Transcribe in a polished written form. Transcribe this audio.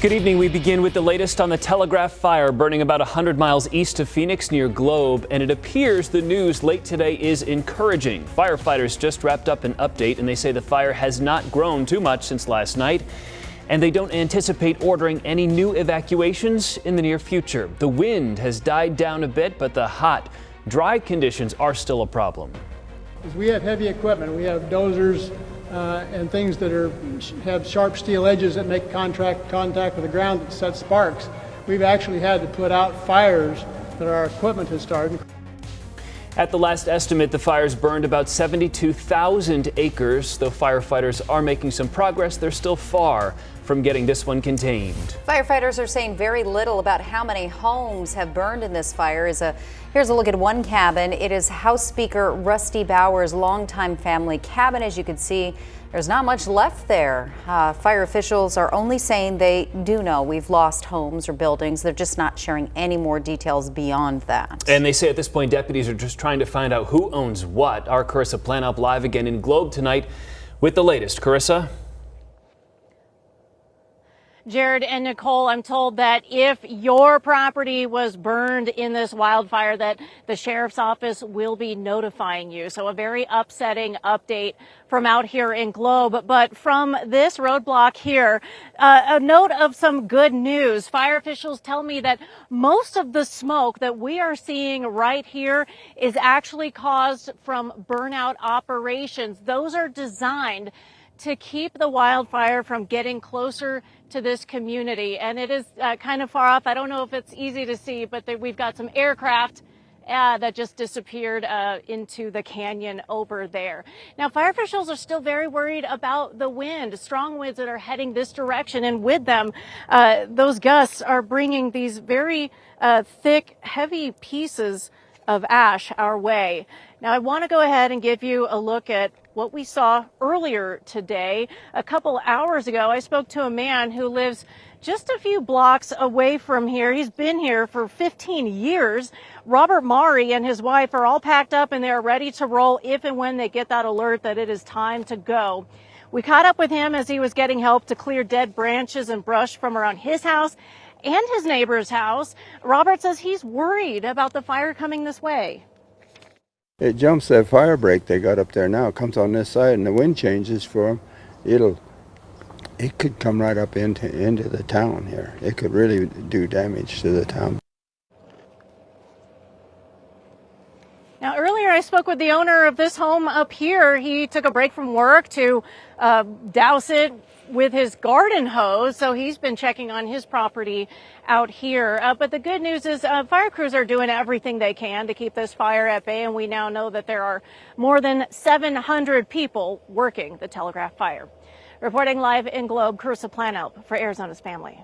Good evening. We begin with the latest on the Telegraph Fire burning about 100 miles east of Phoenix near Globe, and it appears the news late today is encouraging. Firefighters just wrapped up an update, and they say the fire has not grown too much since last night, and they don't anticipate ordering any new evacuations in the near future. The wind has died down a bit, but the hot, dry conditions are still a problem. We have heavy equipment. We have dozers and things that have sharp steel edges that make contact with the ground that set sparks. We've actually had to put out fires that our equipment has started. At the last estimate, the fires burned about 72,000 acres. Though firefighters are making some progress, they're still far from getting this one contained. Firefighters are saying very little about how many homes have burned in this fire. Here's a look at one cabin. It is House Speaker Rusty Bauer's longtime family cabin. As you can see, there's not much left there. Fire officials are only saying they do know we've lost homes or buildings. They're just not sharing any more details beyond that. And they say at this point, deputies are just trying to find out who owns what. Our Carissa Planup live again in Globe tonight with the latest. Carissa? Jared and Nicole, I'm told that if your property was burned in this wildfire, that the sheriff's office will be notifying you. So a very upsetting update from out here in Globe. But from this roadblock here, a note of some good news. Fire officials tell me that most of the smoke that we are seeing right here is actually caused from burnout operations. Those are designed to keep the wildfire from getting closer to this community. And it is kind of far off. I don't know if it's easy to see, but we've got some aircraft that just disappeared into the canyon over there. Now, fire officials are still very worried about the wind, strong winds that are heading this direction. And with them, those gusts are bringing these very thick, heavy pieces of ash our way. Now, I want to go ahead and give you a look at what we saw earlier today. A couple hours ago, I spoke to a man who lives just a few blocks away from here. He's been here for 15 years. Robert Maury and his wife are all packed up and they're ready to roll if and when they get that alert that it is time to go. We caught up with him as he was getting help to clear dead branches and brush from around his house and his neighbor's house. Robert says he's worried about the fire coming this way. It jumps that fire break they got up there now. It comes on this side and the wind changes for them. It could come right up into the town here. It could really do damage to the town. Now, earlier I spoke with the owner of this home up here. He took a break from work to douse it with his garden hose, so he's been checking on his property out here. But the good news is fire crews are doing everything they can to keep this fire at bay, and we now know that there are more than 700 people working the Telegraph Fire. Reporting live in Globe, Carissa Planup for Arizona's Family.